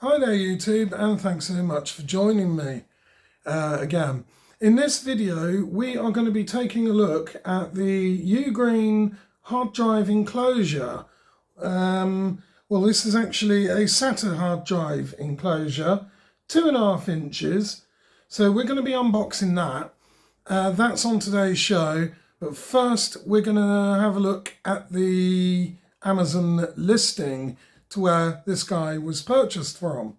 Hi there YouTube, and thanks so much for joining me again. In this video we are going to be taking a look at the UGREEN hard drive enclosure. Well, this is actually a SATA hard drive enclosure, 2.5 inches. So we're going to be unboxing that. That's on today's show, but first we're going to have a look at the Amazon listing to where this guy was purchased from.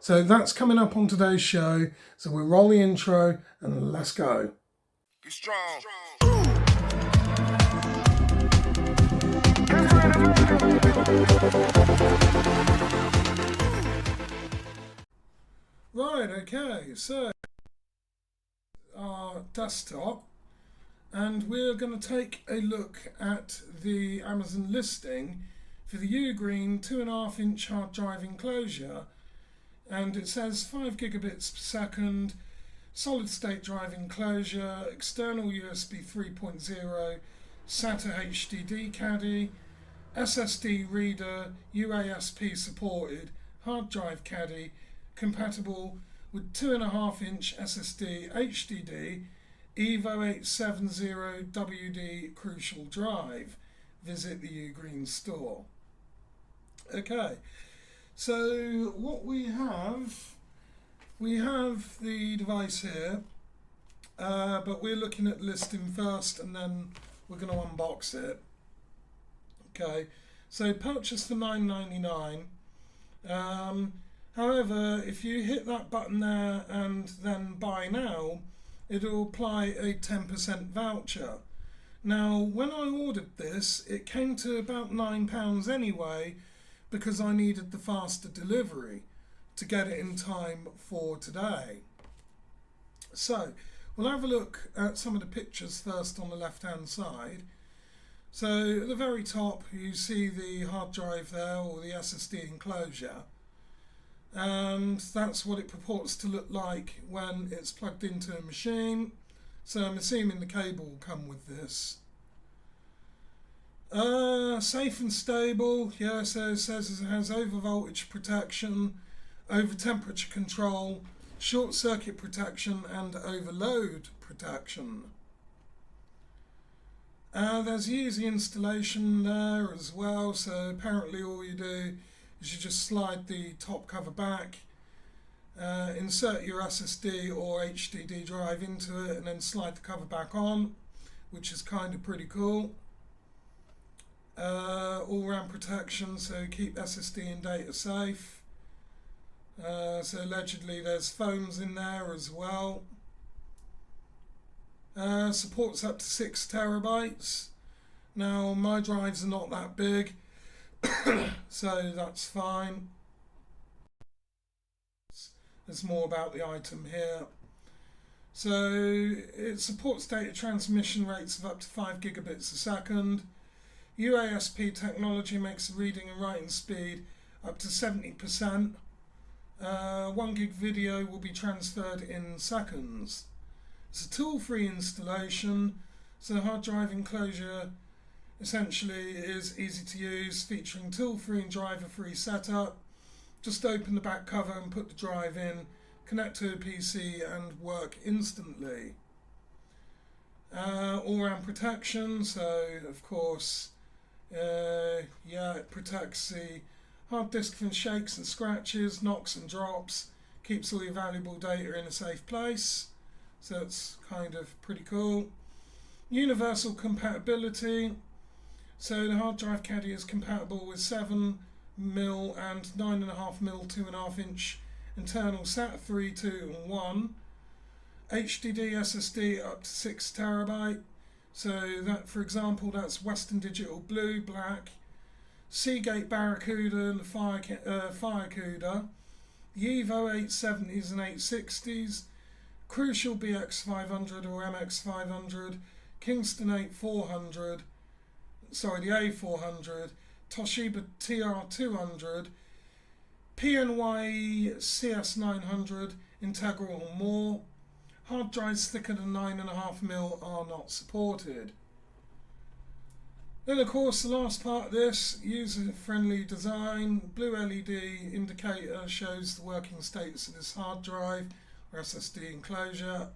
So that's coming up on today's show. So we'll roll the intro and let's go. Be strong. Right, okay, so our desktop, and we're going to take a look at the Amazon listing for the UGREEN 2.5 inch hard drive enclosure, and it says 5 gigabits per second, solid state drive enclosure, external USB 3.0, SATA HDD caddy, SSD reader, UASP supported, hard drive caddy, compatible with 2.5 inch SSD HDD, Evo 870WD crucial drive. Visit the UGREEN store. Okay, so what we have the device here, but we're looking at listing first and then we're going to unbox it. Okay, so purchase for $9.99. However, if you hit that button there and then buy now, it'll apply a 10% voucher. Now, when I ordered this, it came to about £9 anyway, because I needed the faster delivery to get it in time for today. So we'll have a look at some of the pictures first on the left hand side. So at the very top you see the hard drive there, or the SSD enclosure, and that's what it purports to look like when it's plugged into a machine. So I'm assuming the cable will come with this. Safe and stable, yeah, so it says it has over voltage protection, over temperature control, short circuit protection and overload protection. There's easy installation there as well, so apparently all you do is you just slide the top cover back, insert your SSD or HDD drive into it and then slide the cover back on, which is kind of pretty cool. All-round protection, so keep SSD and data safe. So allegedly there's phones in there as well. Supports up to 6 terabytes. Now my drives are not that big, so that's fine. There's more about the item here. So it supports data transmission rates of up to 5 gigabits a second. UASP technology makes the reading and writing speed up to 70%. 1 gig video will be transferred in seconds. It's a tool-free installation, so the hard drive enclosure essentially is easy to use, featuring tool-free and driver-free setup. Just open the back cover and put the drive in, connect to a PC and work instantly. All-round protection, so of course, it protects the hard disk from shakes and scratches, knocks and drops, keeps all your valuable data in a safe place, so it's kind of pretty cool. Universal compatibility, so the hard drive caddy is compatible with 7mm and 9.5mm 2.5 inch internal SATA 3, 2 and 1, HDD SSD up to 6 terabyte. So that, for example, that's Western Digital Blue, Black, Seagate Barracuda and the Firecuda, the Evo 870s and 860s, Crucial BX500 or MX500, Kingston the A400, Toshiba TR200, PNY CS900, Integral and more. Hard drives thicker than 9.5mm are not supported. Then of course the last part of this, user-friendly design. Blue LED indicator shows the working status of this hard drive or SSD enclosure,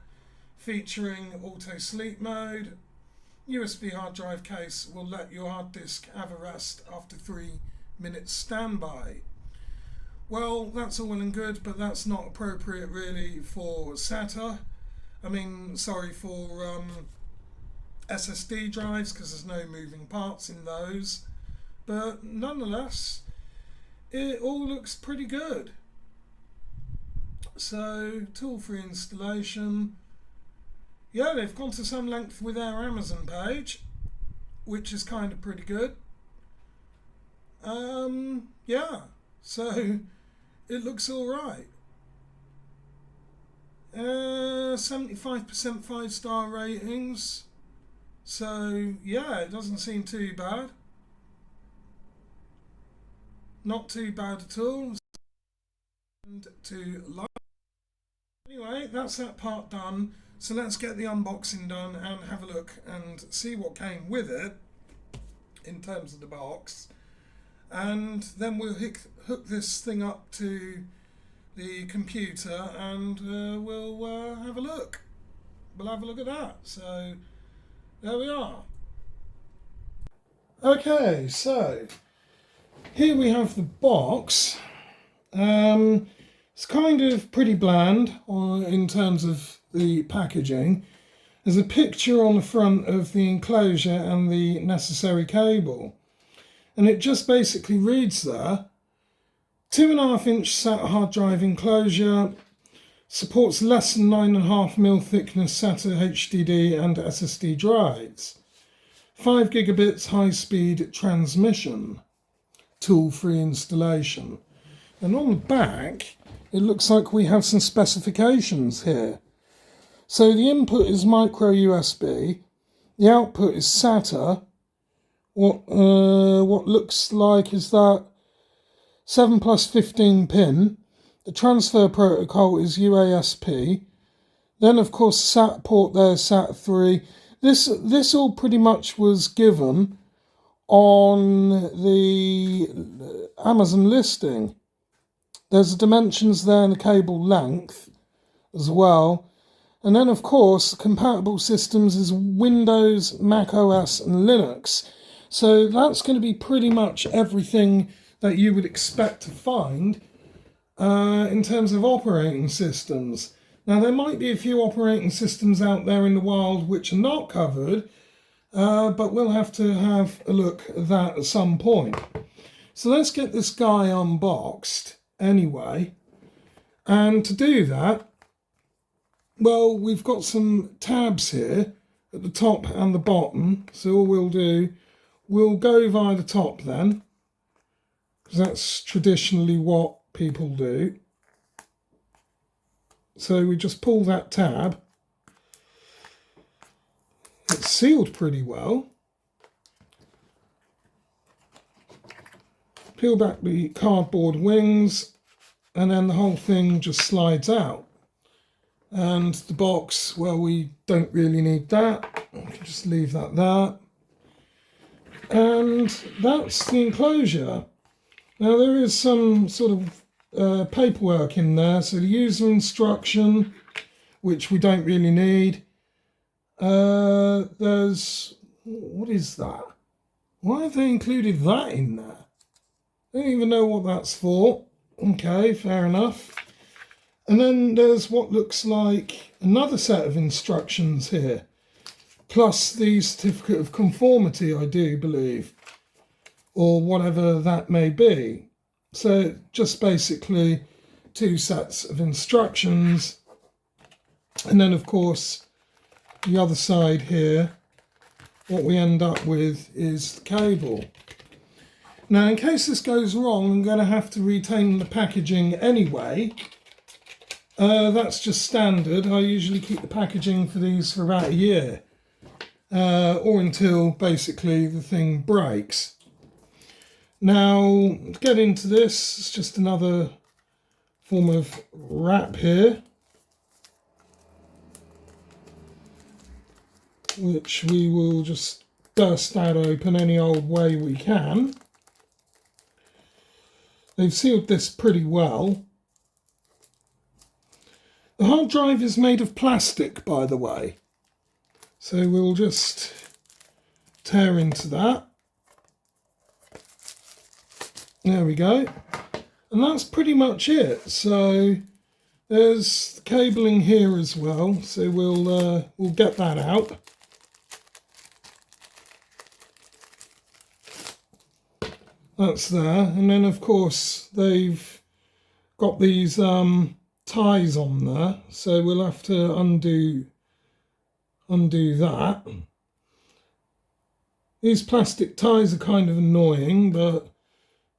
featuring auto sleep mode. USB hard drive case will let your hard disk have a rest after 3 minutes standby. Well, that's all well and good, but that's not appropriate really for SATA. For SSD drives, because there's no moving parts in those. But nonetheless, it all looks pretty good. So, tool-free installation. Yeah, they've gone to some length with our Amazon page, which is kind of pretty good. Yeah, so it looks all right. 75% 5-star ratings. So yeah, it doesn't seem too bad. Not too bad at all. And to like. Anyway, that's that part done. So let's get the unboxing done and have a look and see what came with it in terms of the box. And then we'll hook this thing up to the computer and we'll have a look. We'll have a look at that. So there we are. Okay, so here we have the box. It's kind of pretty bland in terms of the packaging. There's a picture on the front of the enclosure and the necessary cable. And it just basically reads there, 2.5-inch SATA hard drive enclosure, supports less than 9.5mm thickness SATA HDD and SSD drives. 5 gigabits high-speed transmission. Tool-free installation. And on the back, it looks like we have some specifications here. So the input is micro USB. The output is SATA. What looks like is that 7+15 pin. The transfer protocol is UASP. Then of course SAT port there is SAT3. This all pretty much was given on the Amazon listing. There's the dimensions there and the cable length as well. And then of course compatible systems is Windows, Mac OS and Linux. So that's going to be pretty much everything that you would expect to find in terms of operating systems. Now there might be a few operating systems out there in the wild which are not covered, but we'll have to have a look at that at some point. So let's get this guy unboxed anyway. And to do that, well, we've got some tabs here at the top and the bottom. So all we'll do, we'll go via the top then, because that's traditionally what people do. So we just pull that tab. It's sealed pretty well. Peel back the cardboard wings and then the whole thing just slides out. And the box, well, we don't really need that. We can just leave that there. And that's the enclosure. Now there is some sort of paperwork in there. So the user instruction, which we don't really need. There's, what is that? Why have they included that in there? I don't even know what that's for. Okay, fair enough. And then there's what looks like another set of instructions here, plus the certificate of conformity, I do believe, or whatever that may be. So just basically 2 sets of instructions. And then of course the other side here, what we end up with is the cable. Now in case this goes wrong, I'm going to have to retain the packaging anyway. That's just standard. I usually keep the packaging for these for about a year, or until basically the thing breaks. Now, to get into this, it's just another form of wrap here, which we will just burst that open any old way we can. They've sealed this pretty well. The hard drive is made of plastic, by the way. So we'll just tear into that. There we go. And that's pretty much it. So there's the cabling here as well. So we'll get that out. That's there. And then of course they've got these ties on there. So we'll have to undo that. These plastic ties are kind of annoying, but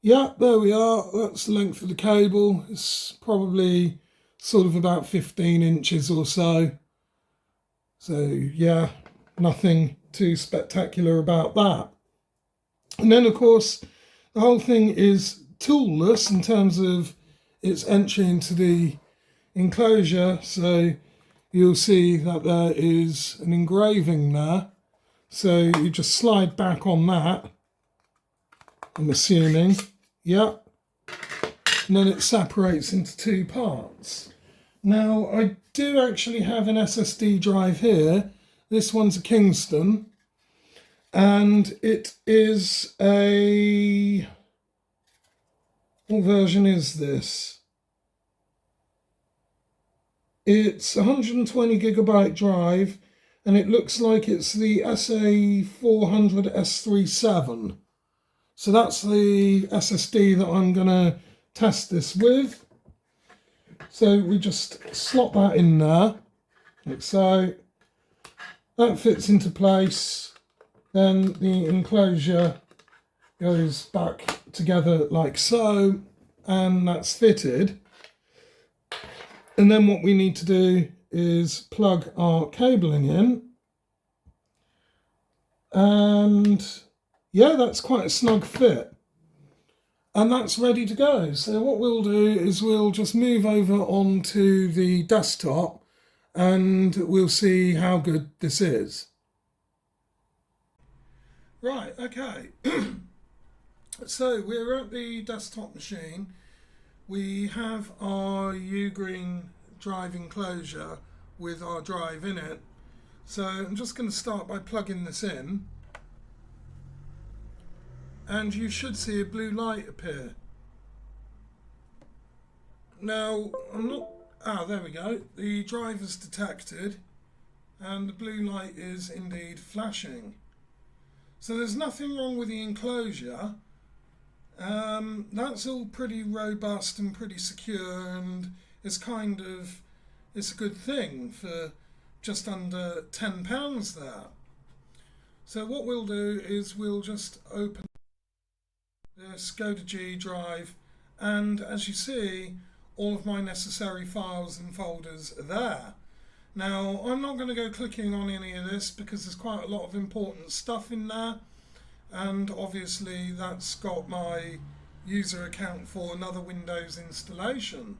yeah, there we are. That's the length of the cable. It's probably sort of about 15 inches or so. So yeah, nothing too spectacular about that. And then of course, the whole thing is toolless in terms of its entry into the enclosure. So you'll see that there is an engraving there. So you just slide back on that, I'm assuming. Yep. And then it separates into two parts. Now, I do actually have an SSD drive here. This one's a Kingston. And it is a... What version is this? It's a 120 gigabyte drive, and it looks like it's the SA400 S37. So that's the SSD that I'm going to test this with. So we just slot that in there, like so. That fits into place. Then the enclosure goes back together like so, and that's fitted. And then what we need to do is plug our cabling in. And yeah, that's quite a snug fit. And that's ready to go. So what we'll do is we'll just move over onto the desktop and we'll see how good this is. Right, okay. So we're at the desktop machine. We have our UGREEN drive enclosure with our drive in it. So I'm just going to start by plugging this in. And you should see a blue light appear. Now, there we go. The drive is detected and the blue light is indeed flashing. So there's nothing wrong with the enclosure. That's all pretty robust and pretty secure, and it's a good thing for just under £10 there. So what we'll do is we'll just open this, go to G drive, and as you see, all of my necessary files and folders are there. Now, I'm not going to go clicking on any of this because there's quite a lot of important stuff in there, and obviously that's got my user account for another Windows installation,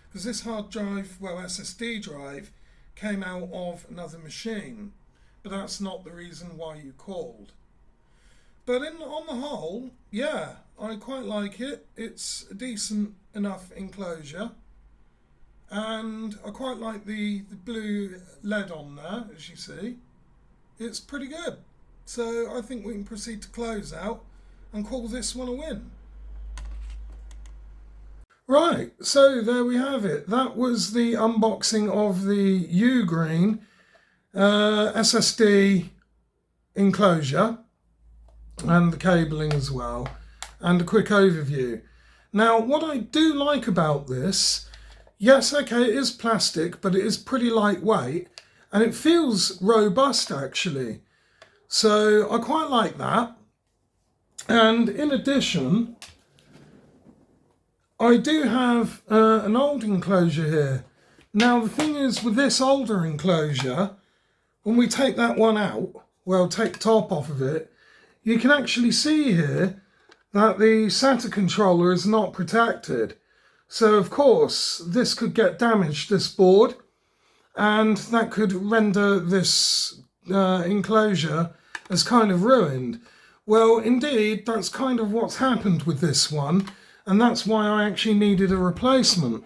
because this hard drive, well, SSD drive, came out of another machine, but that's not the reason why you called. But on the whole, yeah, I quite like it. It's a decent enough enclosure, and I quite like the blue LED on there, as you see. It's pretty good. So I think we can proceed to close out and call this one a win. Right, so there we have it. That was the unboxing of the UGREEN SSD enclosure and the cabling as well, and a quick overview. Now, what I do like about this, yes, okay, it is plastic, but it is pretty lightweight and it feels robust actually. So I quite like that. And in addition, I do have an old enclosure here. Now the thing is, with this older enclosure, when we take that one out, well, take the top off of it, you can actually see here that the SATA controller is not protected. So of course this could get damaged, this board, and that could render this enclosure has kind of ruined. Well, indeed, that's kind of what's happened with this one, and that's why I actually needed a replacement.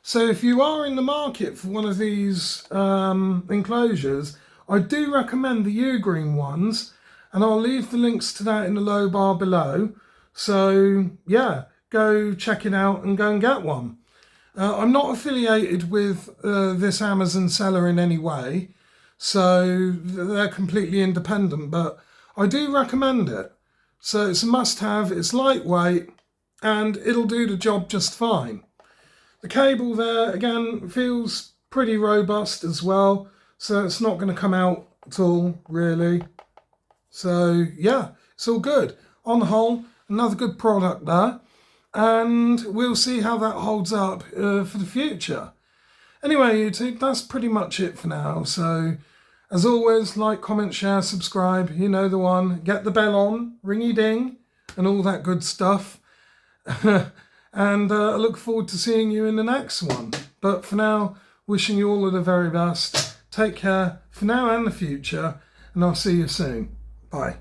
So if you are in the market for one of these enclosures, I do recommend the UGREEN ones, and I'll leave the links to that in the low bar below. So yeah, go check it out and go and get one. I'm not affiliated with this Amazon seller in any way, so they're completely independent, but I do recommend it. So it's a must-have, it's lightweight, and it'll do the job just fine. The cable there, again, feels pretty robust as well, so it's not going to come out at all, really. So yeah, it's all good. On the whole, another good product there, and we'll see how that holds up for the future. Anyway, YouTube, that's pretty much it for now. So as always, like, comment, share, subscribe, you know the one. Get the bell on, ringy ding, and all that good stuff. And I look forward to seeing you in the next one. But for now, wishing you all of the very best. Take care for now and the future, and I'll see you soon. Bye.